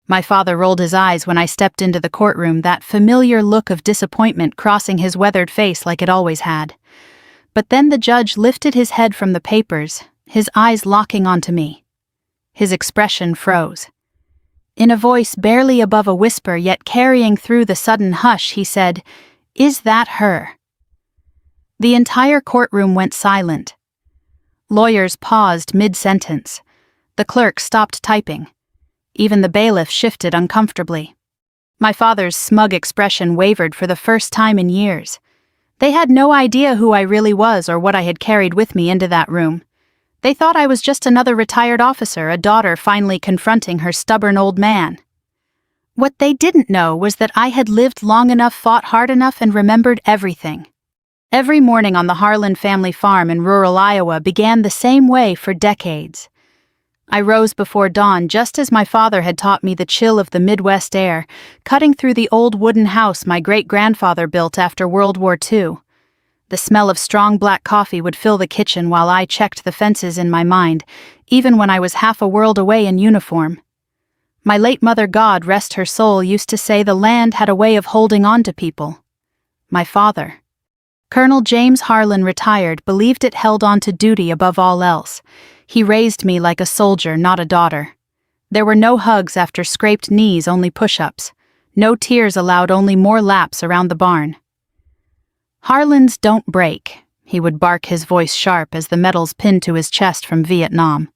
My father rolled his eyes when I stepped into the courtroom, that familiar look of disappointment crossing his weathered face like it always had. But then the judge lifted his head from the papers, his eyes locking onto me. His expression froze. In a voice barely above a whisper yet carrying through the sudden hush, he said, "Is that her?" The entire courtroom went silent. Lawyers paused mid-sentence. The clerk stopped typing. Even the bailiff shifted uncomfortably. My father's smug expression wavered for the first time in years. They had no idea who I really was or what I had carried with me into that room. They thought I was just another retired officer, a daughter finally confronting her stubborn old man. What they didn't know was that I had lived long enough, fought hard enough, and remembered everything. Every morning on the Harlan family farm in rural Iowa began the same way for decades. I rose before dawn just as my father had taught me the chill of the Midwest air, cutting through the old wooden house my great-grandfather built after World War II. The smell of strong black coffee would fill the kitchen while I checked the fences in my mind, even when I was half a world away in uniform. My late mother, God rest her soul, used to say the land had a way of holding on to people. My father, Colonel James Harlan, retired, believed it held on to duty above all else. He raised me like a soldier, not a daughter. There were no hugs after scraped knees, only push-ups. No tears allowed, only more laps around the barn. "Harlans don't break," he would bark, his voice sharp as the medals pinned to his chest from Vietnam.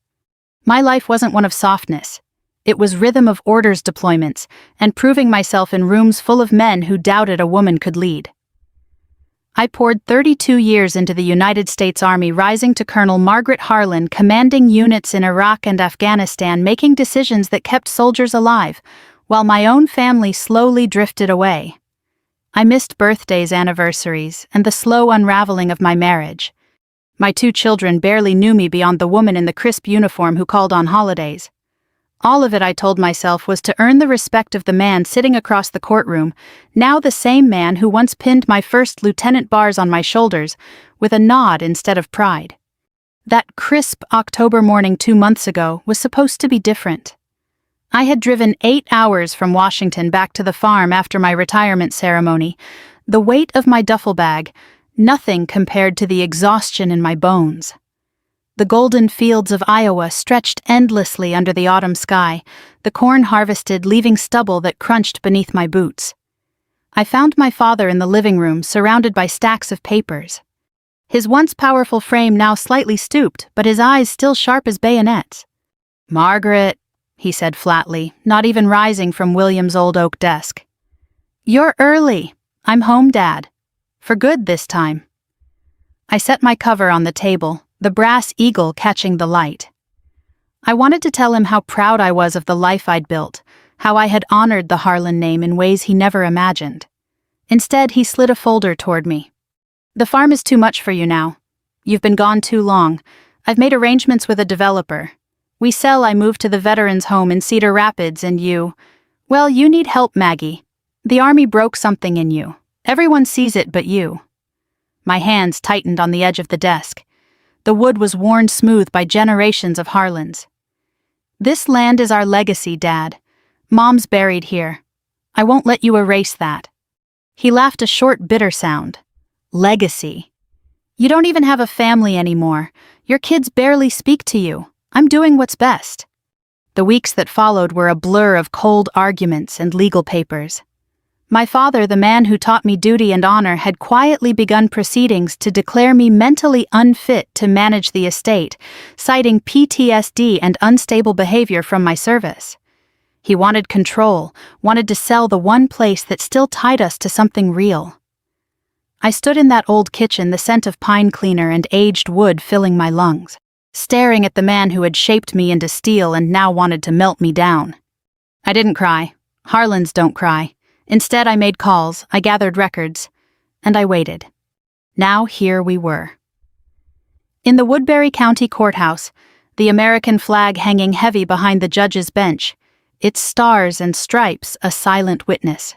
My life wasn't one of softness. It was rhythm of orders deployments and proving myself in rooms full of men who doubted a woman could lead. I poured 32 years into the United States Army, rising to Colonel Margaret Harlan, commanding units in Iraq and Afghanistan, making decisions that kept soldiers alive, while my own family slowly drifted away. I missed birthdays, anniversaries, and the slow unraveling of my marriage. My 2 children barely knew me beyond the woman in the crisp uniform who called on holidays. All of it, I told myself, was to earn the respect of the man sitting across the courtroom, now the same man who once pinned my first lieutenant bars on my shoulders, with a nod instead of pride. That crisp October morning 2 months ago was supposed to be different. I had driven 8 hours from Washington back to the farm after my retirement ceremony, the weight of my duffel bag, nothing compared to the exhaustion in my bones. The golden fields of Iowa stretched endlessly under the autumn sky, the corn harvested, leaving stubble that crunched beneath my boots. I found my father in the living room, surrounded by stacks of papers. His once powerful frame now slightly stooped, but his eyes still sharp as bayonets. "Margaret," he said flatly, not even rising from William's old oak desk. "You're early. I'm home, Dad. For good this time." I set my cover on the table, the brass eagle catching the light. I wanted to tell him how proud I was of the life I'd built, how I had honored the Harlan name in ways he never imagined. Instead, he slid a folder toward me. "The farm is too much for you now. You've been gone too long. I've made arrangements with a developer. We sell, I move to the veterans' home in Cedar Rapids, and well, you need help, Maggie. The Army broke something in you. Everyone sees it but you." My hands tightened on the edge of the desk. The wood was worn smooth by generations of Harlans. "This land is our legacy, Dad. Mom's buried here. I won't let you erase that." He laughed, a short, bitter sound. "Legacy? You don't even have a family anymore. Your kids barely speak to you. I'm doing what's best." The weeks that followed were a blur of cold arguments and legal papers. My father, the man who taught me duty and honor, had quietly begun proceedings to declare me mentally unfit to manage the estate, citing PTSD and unstable behavior from my service. He wanted control, wanted to sell the one place that still tied us to something real. I stood in that old kitchen, the scent of pine cleaner and aged wood filling my lungs, staring at the man who had shaped me into steel and now wanted to melt me down. I didn't cry. Harlans don't cry. Instead, I made calls, I gathered records, and I waited. Now here we were. In the Woodbury County Courthouse, the American flag hanging heavy behind the judge's bench, its stars and stripes a silent witness.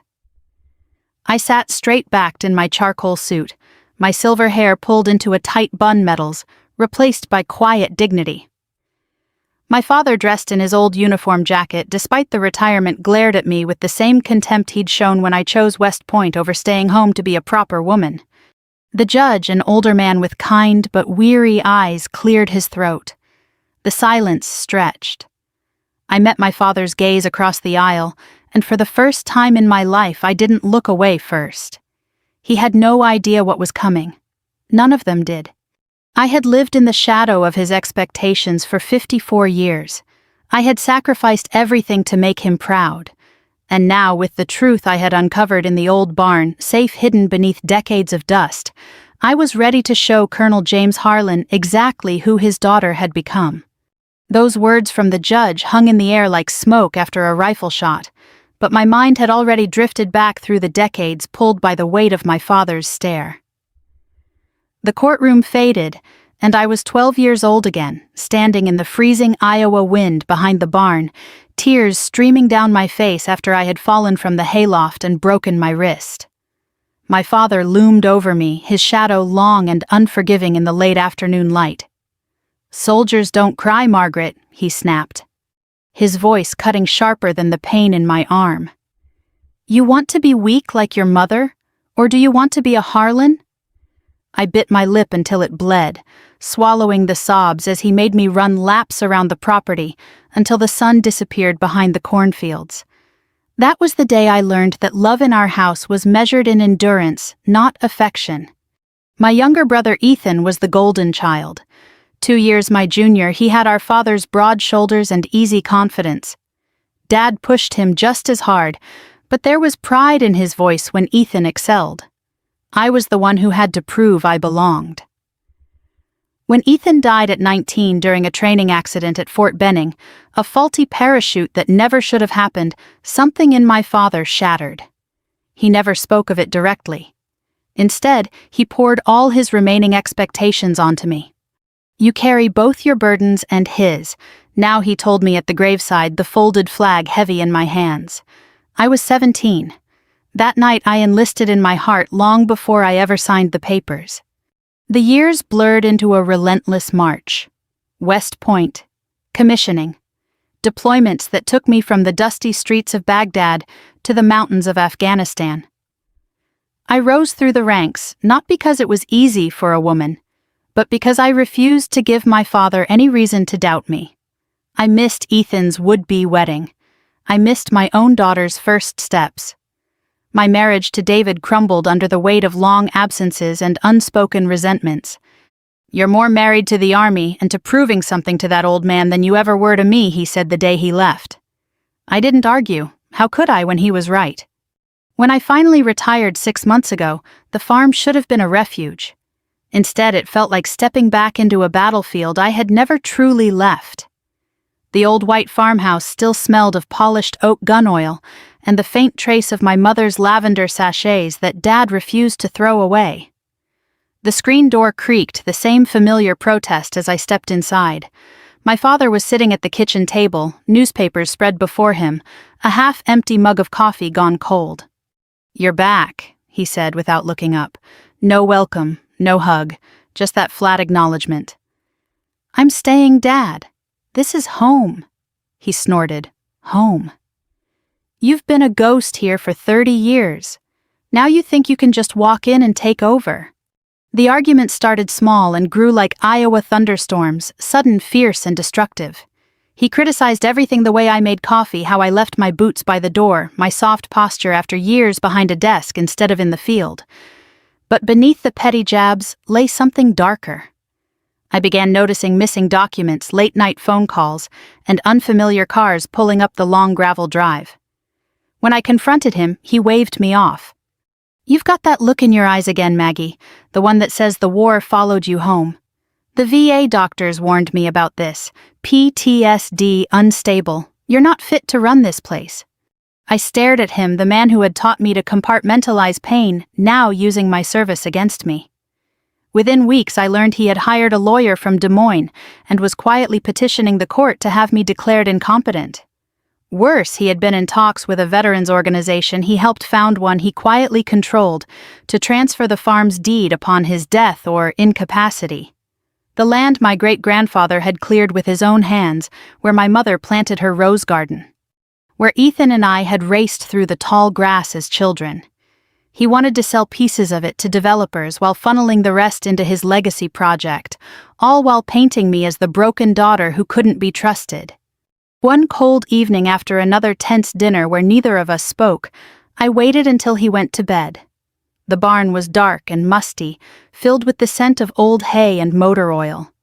I sat straight-backed in my charcoal suit, my silver hair pulled into a tight bun, medals replaced by quiet dignity. My father, dressed in his old uniform jacket, despite the retirement, glared at me with the same contempt he'd shown when I chose West Point over staying home to be a proper woman. The judge, an older man with kind but weary eyes, cleared his throat. The silence stretched. I met my father's gaze across the aisle, and for the first time in my life I didn't look away first. He had no idea what was coming. None of them did. I had lived in the shadow of his expectations for 54 years. I had sacrificed everything to make him proud. And now, with the truth I had uncovered in the old barn, safe hidden beneath decades of dust, I was ready to show Colonel James Harlan exactly who his daughter had become. Those words from the judge hung in the air like smoke after a rifle shot, but my mind had already drifted back through the decades, pulled by the weight of my father's stare. The courtroom faded, and I was 12 years old again, standing in the freezing Iowa wind behind the barn, tears streaming down my face after I had fallen from the hayloft and broken my wrist. My father loomed over me, his shadow long and unforgiving in the late afternoon light. "Soldiers don't cry, Margaret," he snapped, his voice cutting sharper than the pain in my arm. "You want to be weak like your mother? Or do you want to be a Harlan?" I bit my lip until it bled, swallowing the sobs as he made me run laps around the property until the sun disappeared behind the cornfields. That was the day I learned that love in our house was measured in endurance, not affection. My younger brother Ethan was the golden child. 2 years my junior, he had our father's broad shoulders and easy confidence. Dad pushed him just as hard, but there was pride in his voice when Ethan excelled. I was the one who had to prove I belonged. When Ethan died at 19 during a training accident at Fort Benning, a faulty parachute that never should have happened, something in my father shattered. He never spoke of it directly. Instead, he poured all his remaining expectations onto me. "You carry both your burdens and his," now he told me at the graveside, the folded flag heavy in my hands. I was 17. That night I enlisted in my heart long before I ever signed the papers. The years blurred into a relentless march. West Point, commissioning, deployments that took me from the dusty streets of Baghdad to the mountains of Afghanistan. I rose through the ranks, not because it was easy for a woman, but because I refused to give my father any reason to doubt me. I missed Ethan's would-be wedding. I missed my own daughter's first steps. My marriage to David crumbled under the weight of long absences and unspoken resentments. "You're more married to the army and to proving something to that old man than you ever were to me," he said the day he left. I didn't argue. How could I when he was right? When I finally retired 6 months ago, the farm should have been a refuge. Instead, it felt like stepping back into a battlefield I had never truly left. The old white farmhouse still smelled of polished oak gun oil and the faint trace of my mother's lavender sachets that Dad refused to throw away. The screen door creaked, the same familiar protest as I stepped inside. My father was sitting at the kitchen table, newspapers spread before him, a half-empty mug of coffee gone cold. "You're back," he said without looking up. No welcome, no hug, just that flat acknowledgement. "I'm staying, Dad. This is home," he snorted. "Home. You've been a ghost here for 30 years. Now you think you can just walk in and take over." The argument started small and grew like Iowa thunderstorms, sudden, fierce, and destructive. He criticized everything: the way I made coffee, how I left my boots by the door, my soft posture after years behind a desk instead of in the field. But beneath the petty jabs lay something darker. I began noticing missing documents, late-night phone calls, and unfamiliar cars pulling up the long gravel drive. When I confronted him, he waved me off. "You've got that look in your eyes again, Maggie, the one that says the war followed you home. The VA doctors warned me about this. PTSD, unstable. You're not fit to run this place." I stared at him, the man who had taught me to compartmentalize pain, now using my service against me. Within weeks, I learned he had hired a lawyer from Des Moines and was quietly petitioning the court to have me declared incompetent. Worse, he had been in talks with a veterans organization he helped found, one he quietly controlled, to transfer the farm's deed upon his death or incapacity. The land my great-grandfather had cleared with his own hands, where my mother planted her rose garden. Where Ethan and I had raced through the tall grass as children. He wanted to sell pieces of it to developers while funneling the rest into his legacy project, all while painting me as the broken daughter who couldn't be trusted. One cold evening after another tense dinner where neither of us spoke, I waited until he went to bed. The barn was dark and musty, filled with the scent of old hay and motor oil.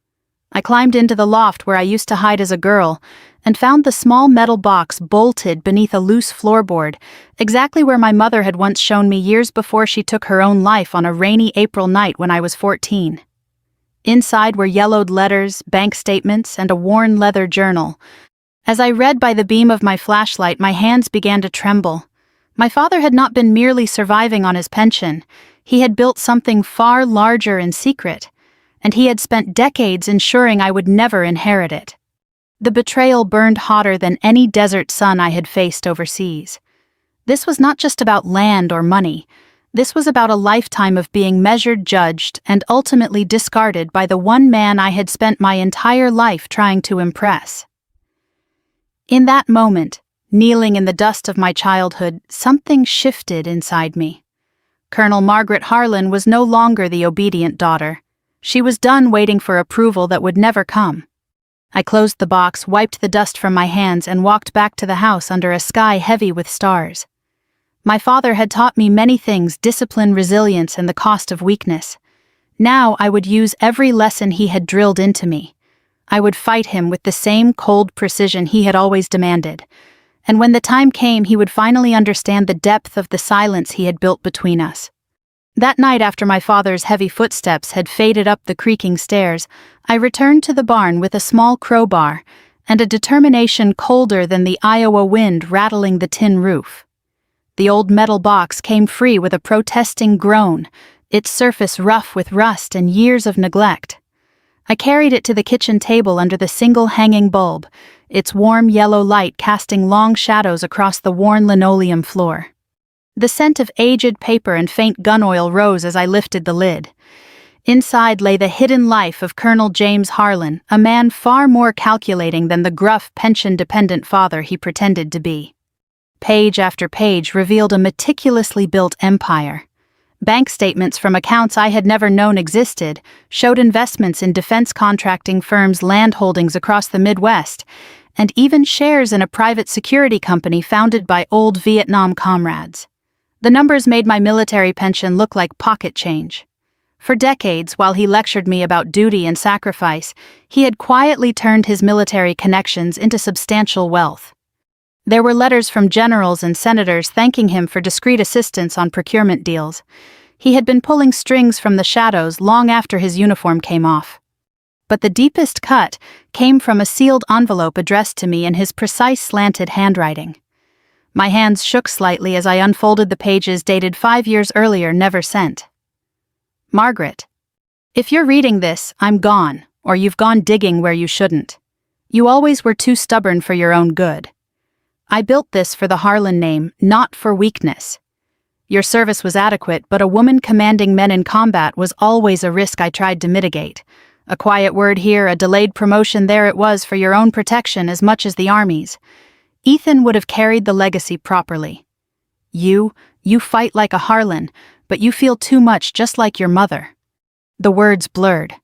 I climbed into the loft where I used to hide as a girl, and found the small metal box bolted beneath a loose floorboard, exactly where my mother had once shown me years before she took her own life on a rainy April night when I was 14. Inside were yellowed letters, bank statements, and a worn leather journal. As I read by the beam of my flashlight, my hands began to tremble. My father had not been merely surviving on his pension. He had built something far larger in secret, and he had spent decades ensuring I would never inherit it. The betrayal burned hotter than any desert sun I had faced overseas. This was not just about land or money. This was about a lifetime of being measured, judged, and ultimately discarded by the one man I had spent my entire life trying to impress. In that moment, kneeling in the dust of my childhood, something shifted inside me. Colonel Margaret Harlan was no longer the obedient daughter. She was done waiting for approval that would never come. I closed the box, wiped the dust from my hands, and walked back to the house under a sky heavy with stars. My father had taught me many things: discipline, resilience, and the cost of weakness. Now I would use every lesson he had drilled into me. I would fight him with the same cold precision he had always demanded. And when the time came, he would finally understand the depth of the silence he had built between us. That night, after my father's heavy footsteps had faded up the creaking stairs, I returned to the barn with a small crowbar and a determination colder than the Iowa wind rattling the tin roof. The old metal box came free with a protesting groan, its surface rough with rust and years of neglect. I carried it to the kitchen table under the single hanging bulb, its warm yellow light casting long shadows across the worn linoleum floor. The scent of aged paper and faint gun oil rose as I lifted the lid. Inside lay the hidden life of Colonel James Harlan, a man far more calculating than the gruff, pension-dependent father he pretended to be. Page after page revealed a meticulously built empire. Bank statements from accounts I had never known existed showed investments in defense contracting firms' land holdings across the Midwest, and even shares in a private security company founded by old Vietnam comrades. The numbers made my military pension look like pocket change. For decades, while he lectured me about duty and sacrifice, he had quietly turned his military connections into substantial wealth. There were letters from generals and senators thanking him for discreet assistance on procurement deals. He had been pulling strings from the shadows long after his uniform came off. But the deepest cut came from a sealed envelope addressed to me in his precise slanted handwriting. My hands shook slightly as I unfolded the pages dated 5 years earlier, never sent. Margaret, if you're reading this, I'm gone, or you've gone digging where you shouldn't. You always were too stubborn for your own good. I built this for the Harlan name, not for weakness. Your service was adequate, but a woman commanding men in combat was always a risk I tried to mitigate. A quiet word here, a delayed promotion there, it was for your own protection as much as the Army's. Ethan would have carried the legacy properly. You fight like a Harlan, but you feel too much just like your mother. The words blurred.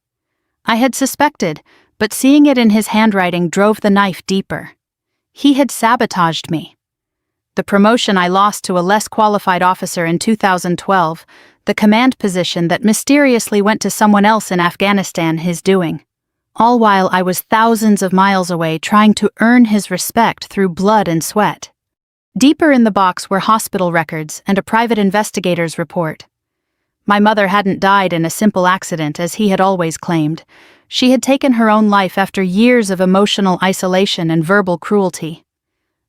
I had suspected, but seeing it in his handwriting drove the knife deeper. He had sabotaged me. The promotion I lost to a less qualified officer in 2012, the command position that mysteriously went to someone else in Afghanistan, his doing. All while I was thousands of miles away trying to earn his respect through blood and sweat. Deeper in the box were hospital records and a private investigator's report. My mother hadn't died in a simple accident, as he had always claimed. She had taken her own life after years of emotional isolation and verbal cruelty.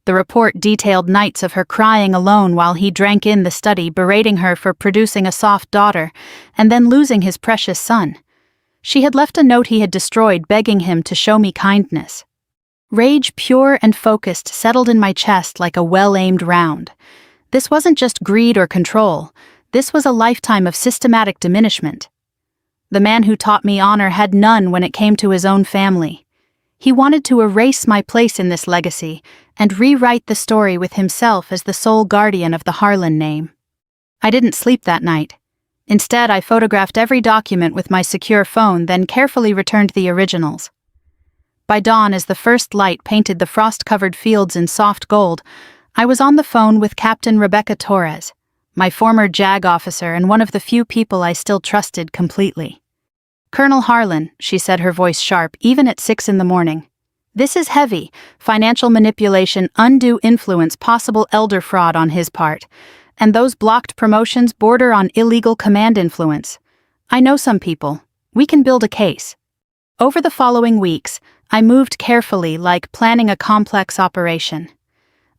The report detailed nights of her crying alone while he drank in the study, berating her for producing a soft daughter, and then losing his precious son. She had left a note he had destroyed begging him to show me kindness. Rage, pure and focused, settled in my chest like a well-aimed round. This wasn't just greed or control. This was a lifetime of systematic diminishment. The man who taught me honor had none when it came to his own family. He wanted to erase my place in this legacy and rewrite the story with himself as the sole guardian of the Harlan name. I didn't sleep that night. Instead, I photographed every document with my secure phone, then carefully returned the originals. By dawn, as the first light painted the frost-covered fields in soft gold, I was on the phone with Captain Rebecca Torres, my former JAG officer and one of the few people I still trusted completely. "Colonel Harlan," she said, her voice sharp, even at 6 a.m. "This is heavy: financial manipulation, undue influence, possible elder fraud on his part. And those blocked promotions border on illegal command influence. I know some people. We can build a case." Over the following weeks, I moved carefully, like planning a complex operation.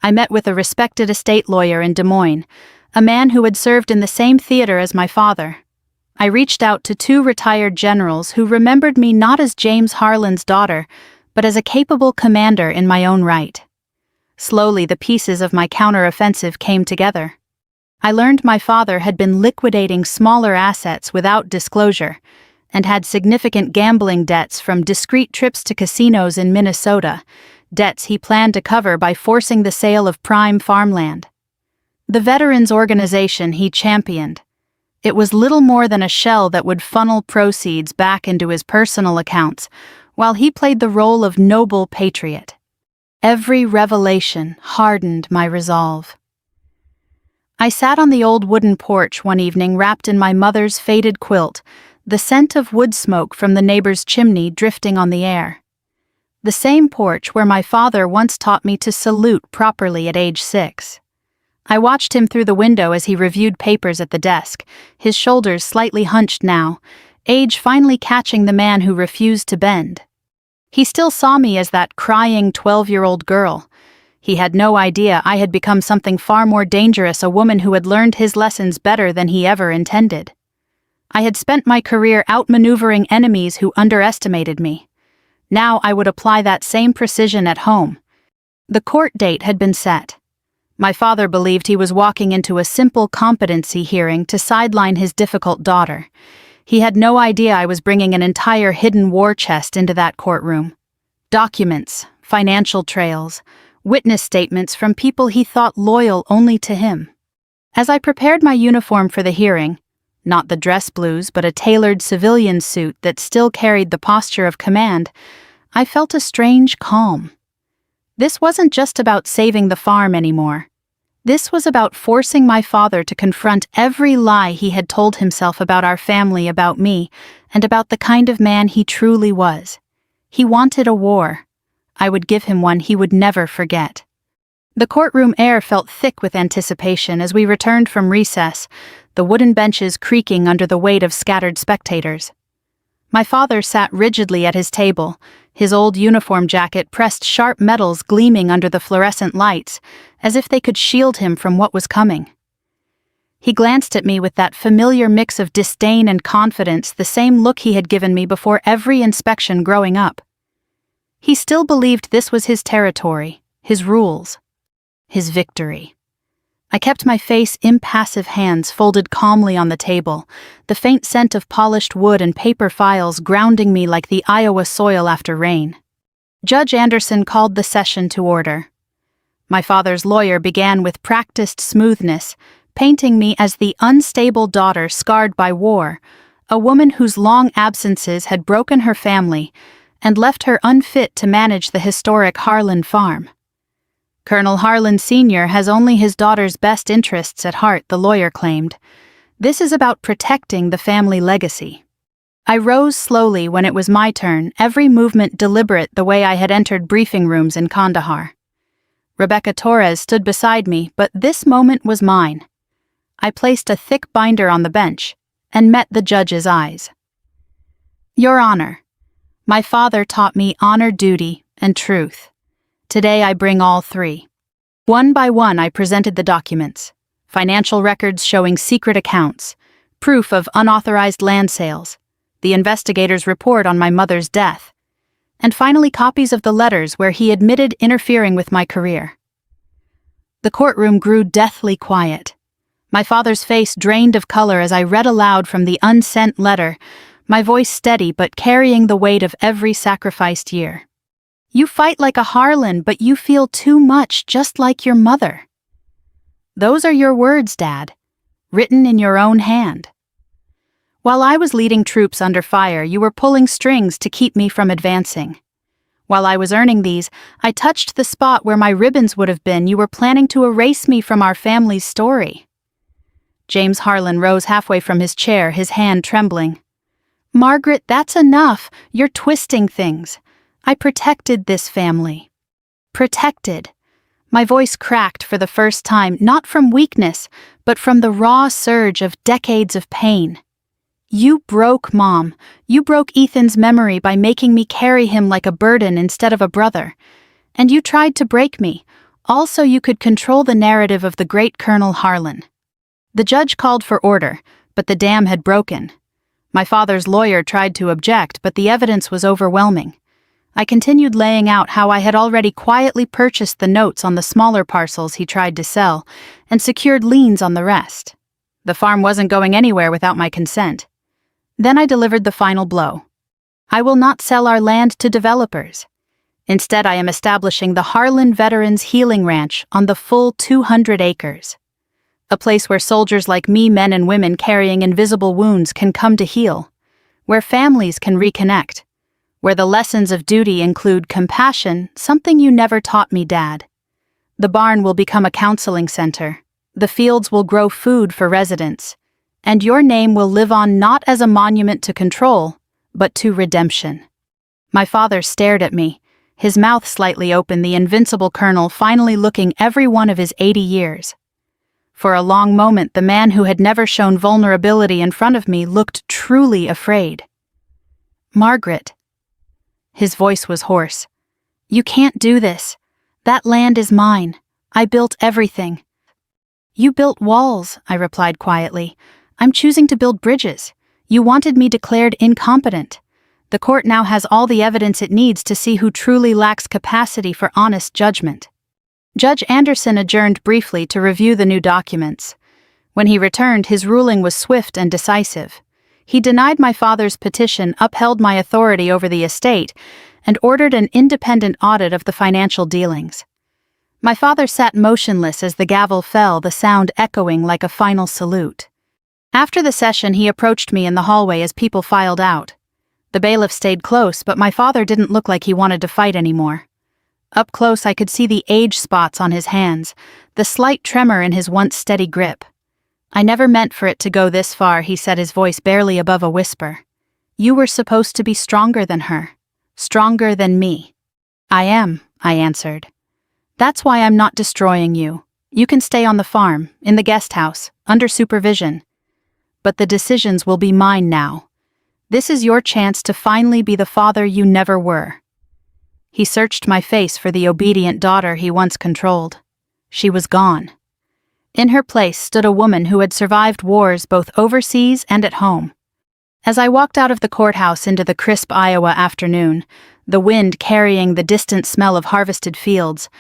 I met with a respected estate lawyer in Des Moines, a man who had served in the same theater as my father. I reached out to 2 retired generals who remembered me not as James Harlan's daughter, but as a capable commander in my own right. Slowly, the pieces of my counteroffensive came together. I learned my father had been liquidating smaller assets without disclosure, and had significant gambling debts from discreet trips to casinos in Minnesota, debts he planned to cover by forcing the sale of prime farmland. The veterans organization he championed. It was little more than a shell that would funnel proceeds back into his personal accounts, while he played the role of noble patriot. Every revelation hardened my resolve. I sat on the old wooden porch one evening wrapped in my mother's faded quilt, the scent of wood smoke from the neighbor's chimney drifting on the air. The same porch where my father once taught me to salute properly at age 6. I watched him through the window as he reviewed papers at the desk, his shoulders slightly hunched now, age finally catching the man who refused to bend. He still saw me as that crying 12-year-old girl. He had no idea I had become something far more dangerous, a woman who had learned his lessons better than he ever intended. I had spent my career outmaneuvering enemies who underestimated me. Now I would apply that same precision at home. The court date had been set. My father believed he was walking into a simple competency hearing to sideline his difficult daughter. He had no idea I was bringing an entire hidden war chest into that courtroom. Documents, financial trails, witness statements from people he thought loyal only to him. As I prepared my uniform for the hearing, not the dress blues but a tailored civilian suit that still carried the posture of command, I felt a strange calm. This wasn't just about saving the farm anymore. This was about forcing my father to confront every lie he had told himself about our family, about me, and about the kind of man he truly was. He wanted a war. I would give him one he would never forget. The courtroom air felt thick with anticipation as we returned from recess, the wooden benches creaking under the weight of scattered spectators. My father sat rigidly at his table, his old uniform jacket pressed sharp metals gleaming under the fluorescent lights, as if they could shield him from what was coming. He glanced at me with that familiar mix of disdain and confidence, the same look he had given me before every inspection growing up. He still believed this was his territory, his rules, his victory. I kept my face, impassive hands folded calmly on the table, the faint scent of polished wood and paper files grounding me like the Iowa soil after rain. Judge Anderson called the session to order. My father's lawyer began with practiced smoothness, painting me as the unstable daughter scarred by war, a woman whose long absences had broken her family and left her unfit to manage the historic Harlan farm. Colonel Harlan Sr. has only his daughter's best interests at heart, the lawyer claimed. This is about protecting the family legacy. I rose slowly when it was my turn, every movement deliberate, the way I had entered briefing rooms in Kandahar. Rebecca Torres stood beside me, but this moment was mine. I placed a thick binder on the bench and met the judge's eyes. "Your Honor, my father taught me honor, duty, and truth. Today I bring all 3. One by one I presented the documents, financial records showing secret accounts, proof of unauthorized land sales, the investigator's report on my mother's death, and finally copies of the letters where he admitted interfering with my career. The courtroom grew deathly quiet. My father's face drained of color as I read aloud from the unsent letter, my voice steady but carrying the weight of every sacrificed year. You fight like a Harlan, but you feel too much, just like your mother. Those are your words, Dad, written in your own hand. While I was leading troops under fire, you were pulling strings to keep me from advancing. While I was earning these, I touched the spot where my ribbons would have been. You were planning to erase me from our family's story. James Harlan rose halfway from his chair, his hand trembling. Margaret, that's enough. You're twisting things. I protected this family. Protected. My voice cracked for the first time, not from weakness, but from the raw surge of decades of pain. You broke Mom. You broke Ethan's memory by making me carry him like a burden instead of a brother. And you tried to break me, all so you could control the narrative of the great Colonel Harlan. The judge called for order, but the dam had broken. My father's lawyer tried to object, but the evidence was overwhelming. I continued laying out how I had already quietly purchased the notes on the smaller parcels he tried to sell, and secured liens on the rest. The farm wasn't going anywhere without my consent. Then I delivered the final blow. I will not sell our land to developers. Instead, I am establishing the Harlan Veterans Healing Ranch on the full 200 acres. A place where soldiers like me, men and women carrying invisible wounds, can come to heal. Where families can reconnect. Where the lessons of duty include compassion, something you never taught me, Dad. The barn will become a counseling center. The fields will grow food for residents. And your name will live on not as a monument to control, but to redemption. My father stared at me, his mouth slightly open, the invincible colonel finally looking every one of his 80 years. For a long moment, the man who had never shown vulnerability in front of me looked truly afraid. Margaret. His voice was hoarse. You can't do this. That land is mine. I built everything. You built walls, I replied quietly. I'm choosing to build bridges. You wanted me declared incompetent. The court now has all the evidence it needs to see who truly lacks capacity for honest judgment. Judge Anderson adjourned briefly to review the new documents. When he returned, his ruling was swift and decisive. He denied my father's petition, upheld my authority over the estate, and ordered an independent audit of the financial dealings. My father sat motionless as the gavel fell, the sound echoing like a final salute. After the session, he approached me in the hallway as people filed out. The bailiff stayed close, but my father didn't look like he wanted to fight anymore. Up close, I could see the age spots on his hands, the slight tremor in his once steady grip. I never meant for it to go this far, he said, his voice barely above a whisper. You were supposed to be stronger than her. Stronger than me. I am, I answered. That's why I'm not destroying you. You can stay on the farm, in the guest house, under supervision. But the decisions will be mine now. This is your chance to finally be the father you never were. He searched my face for the obedient daughter he once controlled. She was gone. In her place stood a woman who had survived wars both overseas and at home. As I walked out of the courthouse into the crisp Iowa afternoon, the wind carrying the distant smell of harvested fields,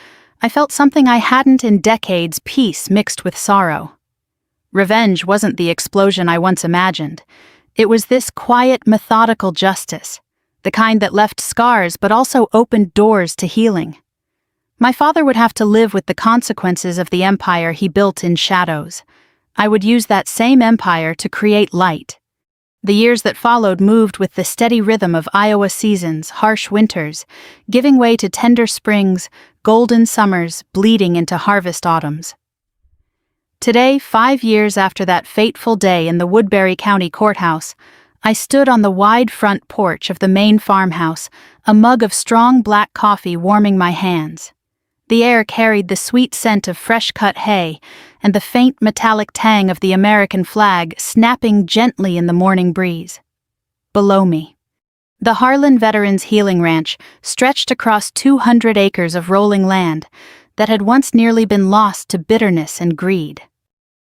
I felt something I hadn't in decades, peace mixed with sorrow. Revenge wasn't the explosion I once imagined. It was this quiet, methodical justice, the kind that left scars but also opened doors to healing. My father would have to live with the consequences of the empire he built in shadows. I would use that same empire to create light. The years that followed moved with the steady rhythm of Iowa seasons, harsh winters, giving way to tender springs, golden summers, bleeding into harvest autumns. Today, 5 years after that fateful day in the Woodbury County Courthouse, I stood on the wide front porch of the main farmhouse, a mug of strong black coffee warming my hands. The air carried the sweet scent of fresh-cut hay and the faint metallic tang of the American flag snapping gently in the morning breeze. Below me, the Harlan Veterans Healing Ranch stretched across 200 acres of rolling land that had once nearly been lost to bitterness and greed.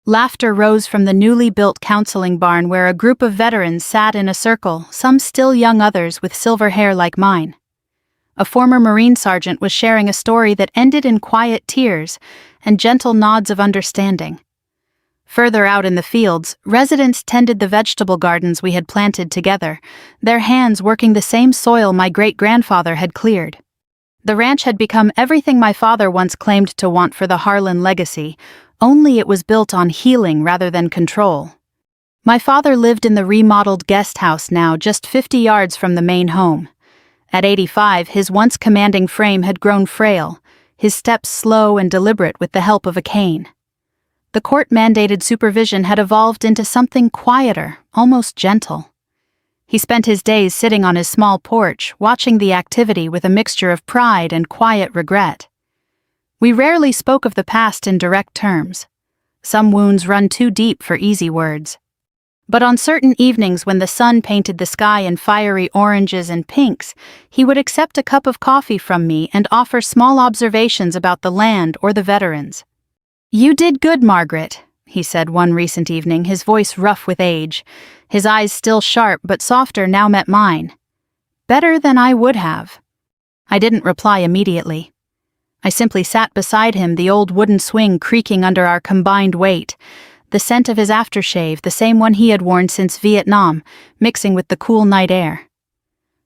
Laughter rose from the newly built counseling barn where a group of veterans sat in a circle, some still young, others with silver hair like mine. A former Marine sergeant was sharing a story that ended in quiet tears and gentle nods of understanding. Further out in the fields, residents tended the vegetable gardens we had planted together, their hands working the same soil my great-grandfather had cleared. The ranch had become everything my father once claimed to want for the Harlan legacy, only it was built on healing rather than control. My father lived in the remodeled guest house now just 50 yards from the main home. At 85, his once commanding frame had grown frail, his steps slow and deliberate with the help of a cane. The court-mandated supervision had evolved into something quieter, almost gentle. He spent his days sitting on his small porch, watching the activity with a mixture of pride and quiet regret. We rarely spoke of the past in direct terms. Some wounds run too deep for easy words. But on certain evenings when the sun painted the sky in fiery oranges and pinks, he would accept a cup of coffee from me and offer small observations about the land or the veterans. "You did good, Margaret," he said one recent evening, his voice rough with age. His eyes still sharp but softer now met mine. "Better than I would have." I didn't reply immediately. I simply sat beside him, the old wooden swing creaking under our combined weight, the scent of his aftershave, the same one he had worn since Vietnam, mixing with the cool night air.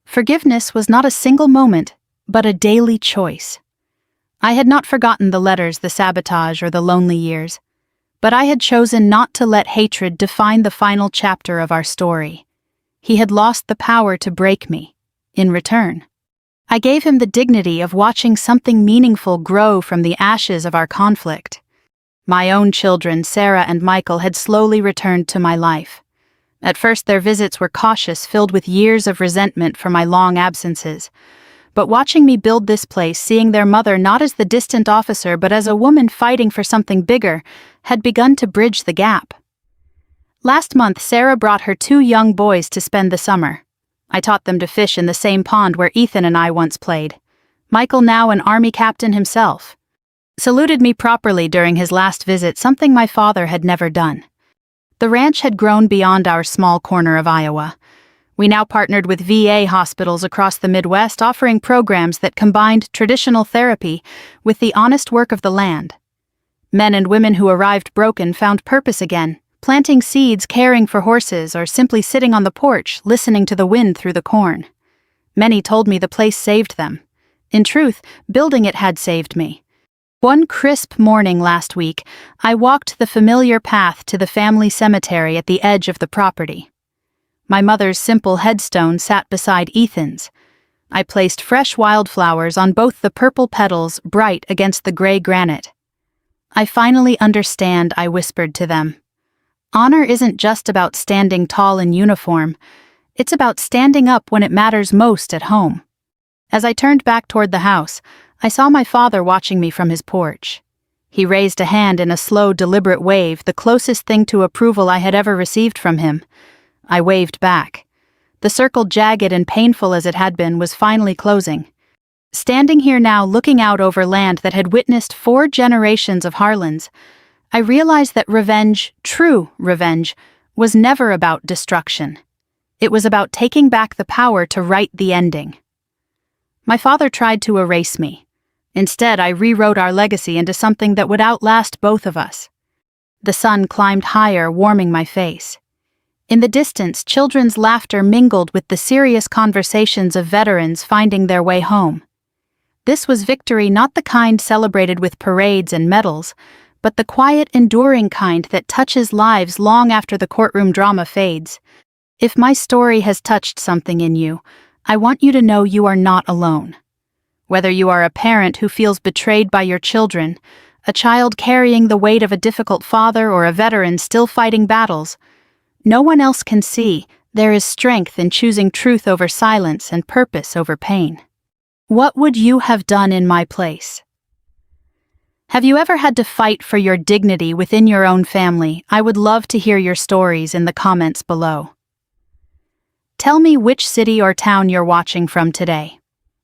Forgiveness was not a single moment, but a daily choice. I had not forgotten the letters, the sabotage, or the lonely years, but I had chosen not to let hatred define the final chapter of our story. He had lost the power to break me. In return, I gave him the dignity of watching something meaningful grow from the ashes of our conflict. My own children, Sarah and Michael, had slowly returned to my life. At first their visits were cautious, filled with years of resentment for my long absences. But watching me build this place, seeing their mother not as the distant officer but as a woman fighting for something bigger, had begun to bridge the gap. Last month, Sarah brought her 2 young boys to spend the summer. I taught them to fish in the same pond where Ethan and I once played. Michael, now an Army captain himself, saluted me properly during his last visit, something my father had never done. The ranch had grown beyond our small corner of Iowa. We now partnered with VA hospitals across the Midwest, offering programs that combined traditional therapy with the honest work of the land. Men and women who arrived broken found purpose again, planting seeds, caring for horses, or simply sitting on the porch, listening to the wind through the corn. Many told me the place saved them. In truth, building it had saved me. One crisp morning last week, I walked the familiar path to the family cemetery at the edge of the property. My mother's simple headstone sat beside Ethan's. I placed fresh wildflowers on both the purple petals, bright against the gray granite. "I finally understand," I whispered to them. "Honor isn't just about standing tall in uniform. It's about standing up when it matters most at home." As I turned back toward the house, I saw my father watching me from his porch. He raised a hand in a slow, deliberate wave, the closest thing to approval I had ever received from him. I waved back. The circle, jagged and painful as it had been, was finally closing. Standing here now, looking out over land that had witnessed 4 generations of Harlans, I realized that revenge, true revenge, was never about destruction. It was about taking back the power to write the ending. My father tried to erase me. Instead, I rewrote our legacy into something that would outlast both of us. The sun climbed higher, warming my face. In the distance, children's laughter mingled with the serious conversations of veterans finding their way home. This was victory, not the kind celebrated with parades and medals, but the quiet, enduring kind that touches lives long after the courtroom drama fades. If my story has touched something in you, I want you to know you are not alone. Whether you are a parent who feels betrayed by your children, a child carrying the weight of a difficult father, or a veteran still fighting battles, no one else can see there is strength in choosing truth over silence and purpose over pain. What would you have done in my place? Have you ever had to fight for your dignity within your own family? I would love to hear your stories in the comments below. Tell me which city or town you're watching from today.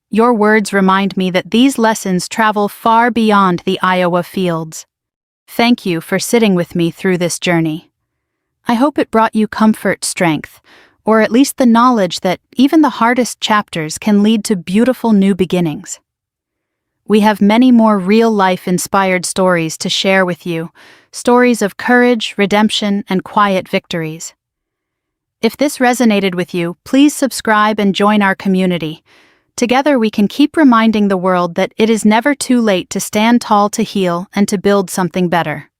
Your words remind me that these lessons travel far beyond the Iowa fields. Thank you for sitting with me through this journey. I hope it brought you comfort, strength, or at least the knowledge that even the hardest chapters can lead to beautiful new beginnings. we have many more real-life-inspired stories to share with you, stories of courage, redemption, and quiet victories. If this resonated with you, please subscribe and join our community. Together we can keep reminding the world that it is never too late to stand tall, to heal, and to build something better.